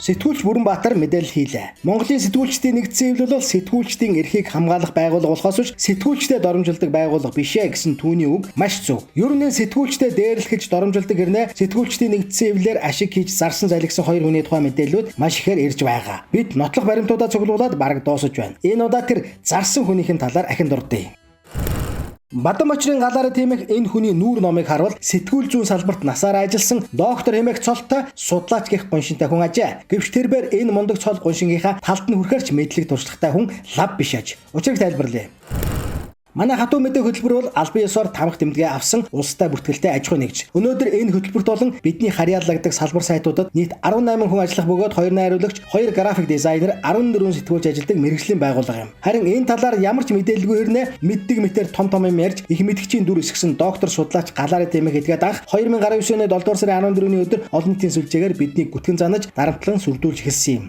Сэтгүүлч Бүрэнбаатар мэдээлэл хийлээ. Монголын сэтгүүлчдийн нэгдсэн хэвлэл бол сэтгүүлчдийн эрхийг хамгаалах байгууллага болохоос биш сэтгүүлчдэд доромжилдог байгууллага бишээ гэсэн түүний үг маш зөв. Ер нь сэтгүүлчдэд дээрлэхэж доромжилдог гэрнэ сэтгүүлчдийн нэгдсэн хэвлэлээр ашиг хийж зарсан залгисан хоёр хүний тухай мэдээллүүд маш ихээр ирж байгаа. Бид нотлох баримтуудаа цуглуулад бараг дуусаж байна. Энэ удаа тэр зарсан хүнийхэн талаар ахин дурдъя. Бадам очрын галаараа тиймэх энэ хүний нүүр номыг харвал сэтгүүл зүйн салбарт насаараа ажилласан доктор хэмээх цолтой судлаач гэх гоншинтай хүн ажээ. Гэвч тэрээр энэ мундаг цол гоншингийнхаа талд нь хүрхээрч мэдлэг туршлагатай хүн лав биш аж. Учрыг тайлбарлая. Манай хатуу мэдээ хөтөлбөр бол албан ёсоор тамхи тэмдэглээ авсан улстай бүртгэлтэй аж ахуй нэгж. Өнөөдөр энэ хөтөлбөрт болон бидний харьяалагддаг салбар сайтуудад нийт 18 хүн ажиллах бөгөөд 2 найруулагч, 2 график дизайнер, 14 сэтгүүлч ажилладаг мэргэжлийн байгууллага юм. Харин энэ талаар ямар ч мэдээлэлгүй хэрнээ мэддэг мэтэр том юм ярьж их мэдгчийн дүр эсгсэн доктор судлаач галаараа тэмэх эдгээд анх 2019 оны 7 дугаар сарын 14-ний өдөр олон нийтийн сүлжээгээр биднийг гүтгэн занаж дарамтлан сүрдүүлж эхэлсэн юм.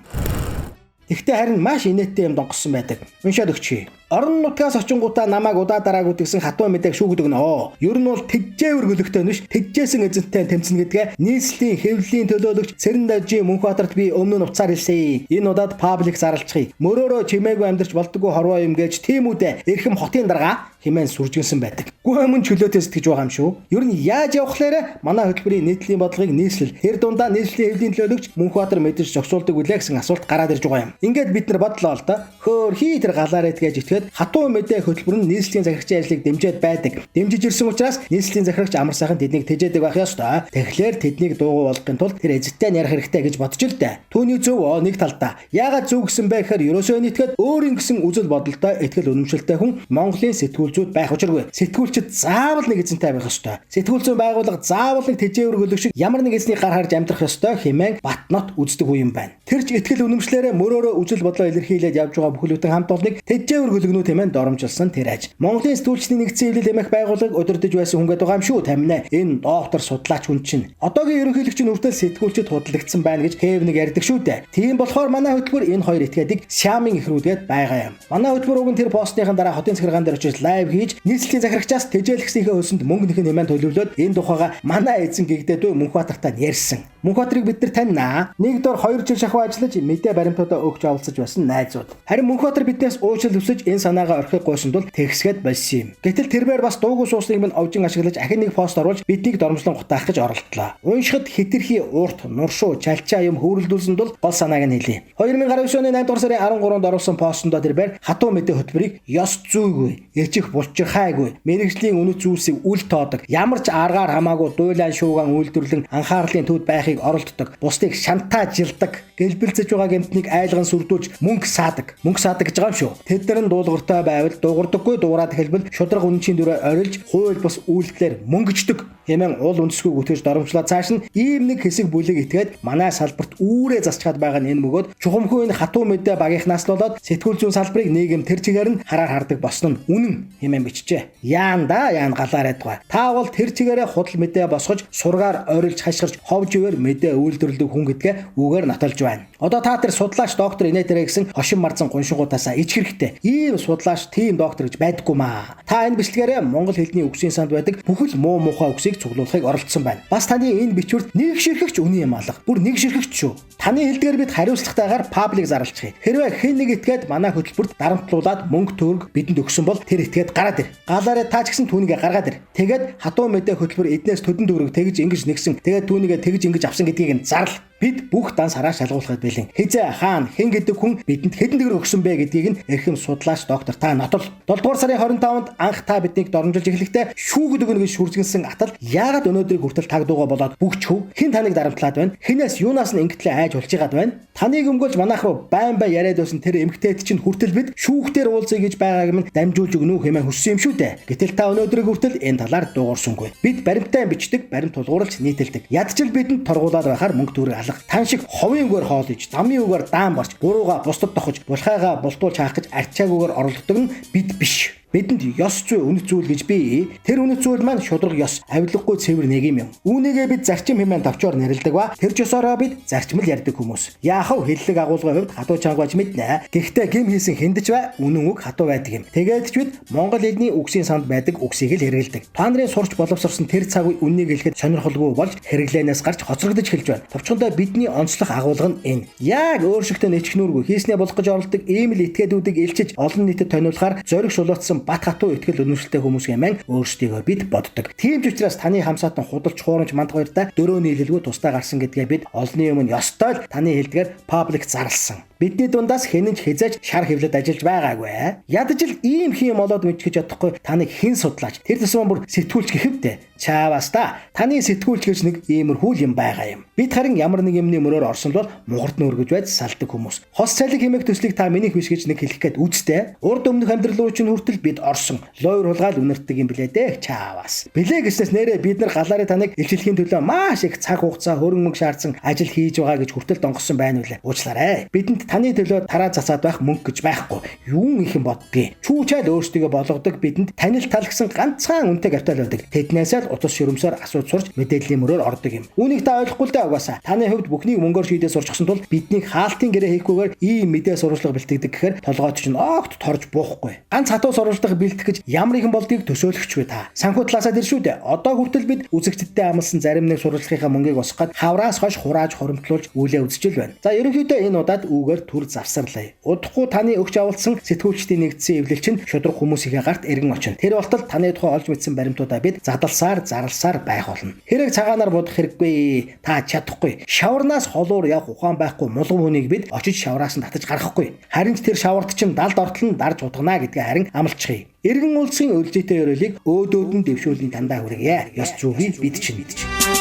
Тэгтээ харин маш инээдтэй юм донгосон байдаг. Уншаад өгчье. Орон нутгаас очингуудаа намайг удаа дарааг үтгсэн хатуу мэдээг шүүгдэг нөө. Ер нь бол тэжжээвэр гөлөгтэй биш тэжжээсэн эзэнтэй тэмцэн гэдгээ нийслэлийн хэвлэлийн төлөөлөгч Цэрэн Дажийн Мөнхбаатарт би өмнө нь уцаар хэлсэн. Энэ удаад паблик зарлцгий. Мөрөөрөө чимээгүй амьдарч болдгоо хорвоо юм гэж тийм үдэ эрхэм хотын дарга хэмээн сүржгэнсэн байдаг. Гүн мөн чөлөөтэй сэтгэж байгаа юм шүү. Ер нь яаж явахлаарэ манай хөтөлбөрийн нийтлийн бодлогыг нийслэл хэр дундаа нийслэлийн хэвлэлийн төлөөлөгч Мөнхбаатар мэдэрч зогсуулдаг үлээ гэсэн асуулт гараад ирж байгаа юм. Ингээд бид нар бодлоо л да. Хөөр хий тэр галаараа гэж хатуу мэдээ хөтөлбөр нь нийслэлийн захирагчийн ажлыг дэмжиж байдаг. Дэмжиж ирсэн учраас нийслэлийн захирагч амар сайхан тэднийг тэжээдэг байх ёстой. Тэгэхээр тэднийг дуугүй болгохын тулд тэр эзэттэй ярих хэрэгтэй гэж бодож л дээ. Түүний зөв нэг талдаа. Яагаад зөв гэсэн бэ гэхээр ерөөсөө нийтгээд өөрийн гэсэн үзэл бодолтой итгэл үнэмшилтэй хүн Монголын сэтгүүлчүүд байх учиргүй. Сэтгүүлчид заавал нэг эзэнтэй байх ёстой. Сэтгүүл зүйн байгууллага заавал нэг тэжээвэр гөлөг шиг ямар нэг эзний гар харж амьдрах ёстой хэмээн Батнот үздэг үе юм байна. Тэрч итгэл үнэмшлээрээ мөрөөрөө үзэл бодлоо илэрхийлээд явж байгаа бүхэлдэн хамт олныг тэжээвэр гөлөгнүүд хэмээн доромжилсан тэр аж. Монголын сэтгүүлчдийн нэгдсэн хэвлэл хэмээх байгууллага удирдах байсан хүн гэдэг байгаа юм шүү тамина. Энэ доктор судлаач хүн чинь одоогийн ерөнхийлөгчийн хүртэл сэтгүүлчид худалдагдсан байна гэж Кевник ярьдаг шүү дээ. Тийм болохоор манай хөтөлбөр энэ хоёр этгээдийг Сиамын ихрүүдэд байгаа юм. Манай хөтөлбөр уг нь тэр постныхан дараа хотын захиргаан дээр очиж лайв хийж нийслэлийн захирагчаас тэжээлгснийхээ хөлсөнд мөнгө нөхөн хэмээн төлөвлөөд энэ тухайга манай эзэн гэгдээд Мөнхбаатартай ярьсан. Мөнхбаатарыг бид нар таньнаа. Нэг дор 2 жил шахуу ажиллаж мэдээ баримтуудаа өгч авалцаж байсан найзууд. Харин Мөнхбаатар биднээс уучлал хүсэж энэ санаагаа орхих гойсон тул тэгсгээд болсон юм. Гэтэл тэрээр бас дуугүй суусныг минь овжин ашиглаж ахин нэг пост оруулж биднийг доромжлон гутаах гэж оролдлоо. Уншихад хитрхи урт, нуршуу, чалчаа юм хөөрөлдүүлсэн тул гол санааг нь хэлье. 2019 оны 8 дугаар сарын 13-нд оруулсан постондоо тэрээр хатуу мэдээ хөтөлбөрийг ёс зүйгүй, эчих булчирхайгүй, мэрэгжлийн үнэт зүйлсийг үл тоодог, ямар ч аргаар хамаагүй дуйлан шууган үйлдвэрлэн анхаарлын төвд байхыг оролддог, бусдыг шантаажилдаг, гэлбэлцэж байгаа гэмтнийг айлган сүрдүүлж мөнгө саадаг гэж байгаа юм шүү. Тэд нар дуулууртай байвал дуугардаггүй дуурайд хэлбэл шудраг үнэнчийн дүрээр орилж хууль бус үйлдэлээр мөнгөждөг хэмээн уул үндэсгүй гүтгэж доромжлоо цааш нь ийм нэг хэсэг бүлэг итгээд манай салбарт үүрээ засчаад байгаа нь энэ мөгөөд чухамхүү энэ хатуу мэдээ багийнхнаас л болоод сэтгүүл зүйн салбарыг нийгэм тэр чигээр нь хараар хардаг болсон нь үнэн хэмээн бичжээ. Яан галаарайд байгаа. Та бол тэр чигээрээ худал мэдээ босгож сургаар орилж хашгирч ховж ивэр мэдээ үйлдвэрлэдэг хүн гэдгээ үгээр нотолж байна. Одоо та тэр судлаач доктор инээдэрэ гэсэн хошин марзан гуншингуудаасаа ич хэрэгтэй. Ийм судлаач тийм доктор гэж байдаггүй маа. Та энэ бичлэгээрээ монгол хэлний үгсийн санд байдаг бүхэл муу муухай үгсийг цуглуулахыг оролдсон байна. Бас таны энэ бичвэрт нэг ширхэгч үнэн юм алга. Бүр нэг ширхэгч шүү. Таны хэлдгээр бид хариуцлагатайгаар паблик зарлчихъя. Хэрвээ хэн нэг этгээд манай хөтөлбөрт дарамтлуулаад мөнгө төгрөг бидэнд өгсөн бол тэр этгээд гараад ир. Галаараа та ч гэсэн түүнийгээ гаргаад ир. Тэгээд хатуу мэдээ хөтөлбөр эднээс төдөн төгрөг тэгж ингэж нэгсэн. Тэгээд түүнийгээ тэгж ингэж авсан гэдгийг нь зарл. Бид бүх данс хараа шалгуулахад бэлэн. Хизээ хаана хэн гэдэг хүн бидэнд хэдэн төгрөг өгсөн бэ гэдгийг нь эрхэм судлаач доктор та нотол. 7 дугаар сарын 25-нд анх та биднийг доромжилж эхлэхдээ шүүгд өгнө гэж шүрзгэнсэн атал яагаад өнөөдрийг хүртэл тагдуугаа болоод бүх чөв хэн таныг дарамтлаад байна? Хинээс юунаас нь ингэтлээ айж улчихад байна? Таныг өмгөөлж манайх руу байн яриад байсан тэр эмгтээд чинь хүртэл бид шүүхтэр уулзъя гэж байгааг минь дамжуулж өгнө үү хэмээн хүссэн юм шүү дээ. Гэтэл та өнөөдрийг хүртэл энэ талаар дуугарсангүй. Бид баримттай бичдэг, баримт тулгуурлаж нийтэлдэг. Ядчил бидэнд торгуулаад байхаар мөнгө төгрөг тан шиг ховын үгээр хоолж, замын үгээр даан барч, бурууга бусдад тохож, булхайгаа бултуулж хаах гэж арчаагүйгээр оролддог нь бид биш. Бидэнд ёс зүй үнэт зүйл гэж бий. Тэр үнэт зүйл маань шударга ёс, авилгагүй цэвэр нийгэм юм. Үүнийгээ бид зарчим хэмээн товчоор нэрлэдэг ба тэр жосоороо бид зарчмал ярьдаг хүмүүс. Яахав хэллэг агуулгын хувьд хатуу чангаж мэднэ. Гэхдээ гим хийсэн хиндэж ба үнэн үг хатуу байдаг юм. Тэгээд ч бид монгол хэлний үгсийн санд байдаг үгсийг л хэрэгэлдэг. Та нарын сурч боловсрсон тэр цаг үе үннийг хэлэхэд сонирхолгүй болж хэрэглэнээс гарч хоцрогдож эхэлж байна. Товчхондоо бидний онцлог агуулга нь энэ. Яг өөрсөлтөө нэчгнүүргүй хийснээ болох гэж оролдог ийм л этгээдүүдийг илчиж олон нийтэд тониулахаар зориг шулуутсан бат хатуу итгэл үнэмшилтэй хүмүүс гэмээр өөрсдийгөө бид боддог. Тийм ч учраас таны хамсаатан худалч хуурамч манд хоёртай дөрөөний хэлэлгүй тусдаа гарсан гэдгээ бид олонний өмнө ёстой л таны хэлдгээр паблик зарлсан. Бидний дундаас хэнэнч хязээж шар хөвлөд ажиллаж байгаагүй. Ядаж л ийм хийм болоод мэдчихэж чадахгүй таныг хэн судлаач. Тэр тусмаа бүр сэтгүүлч гэхэвтэй. Чааваас та таны сэтгүүлч гэж нэг иймэрхүү юм байгаа юм. Бид харин ямар нэг юмны мөрөөр орсон бол мугарт нөргөж байж салдаг хүмүүс. Хос цалиг хэмээх төслийг та минийх биш гэж нэг хэлэх гээд үстэй. Урд өмнөх амьдрал руу чинь хүртэл бид орсон. Лойр хулгаал үнэртдэг юм блэ дээ. Чааваас. Билээ гэснээс нэрээ бид нар галаараа таныг илчлэхийн төлөө маш их цаг хугацаа хөрөнгө мөнгө шаардсан ажил хийж байгаа гэж хүртэл донгосон байна үлээ. Уучлаарай. Бидэнд таны төлөө тараа цацаад байх мөнгө гэж байхгүй. Юун их юм боддгийг. Чүүчаал өөрсдийгөө болгодог бидэнд танил талгсан ганцхан үнэтэй капитал байдаг. Тэднээс л утас шүрэмсээр асууж сурч мэдээллийн мөрөөр ордог юм. Үүнийг та ойлгохгүй л дээ угаасаа. Таны хувьд бүхнийг мөнгөөр шийдээ сурчсан тул биднийг хаалтын гэрээ хийхгүйгээр ийм мэдээ сурвалжлага бэлтгэдэг гэхээр толгойд чинь огт торж буухгүй. Ганц хатуу сурвалжлага бэлтгэх гэж ямар их болдгийг төсөөлөгч вэ та. Санхүү талаасаа дэр шүү дээ. Одоо хүртэл бид үзэгчдэдтэй амлсан зарим нэг сурвалжлагынхаа мөнгийг усгахад хавраас хойш хурааж хоримтлуулж үлээ үзчихэл байна. За ерөнхийдөө энэ удаад үгээр түр завсарлаа. Удахгүй таны өгч авалсан сэтгүүлчдийн нэгдсэн эвлэл чинь шудраг хүмүүсийн гарт эргэн очино. Тэр болтол таны тухай олж мэдсэн баримтуудаа бид задалсаар зарлсаар байх болно. Хэрэг цагаанаар будах хэрэггүй. Та чадахгүй. Шаварнаас холуур явах ухаан байхгүй мулган хүнийг бид очиж шавраас нь татаж гаргахгүй. Харин ч тэр шаварт чинь далд ортол нь дарж удагнаа гэдгээ харин амлчихъя. Эргэн улсын өлжийтэй өрөөлийг өөдөөд нь дэвшүүлэн тандаа хүргье. Ёс зүйн бид чинь мэдчих.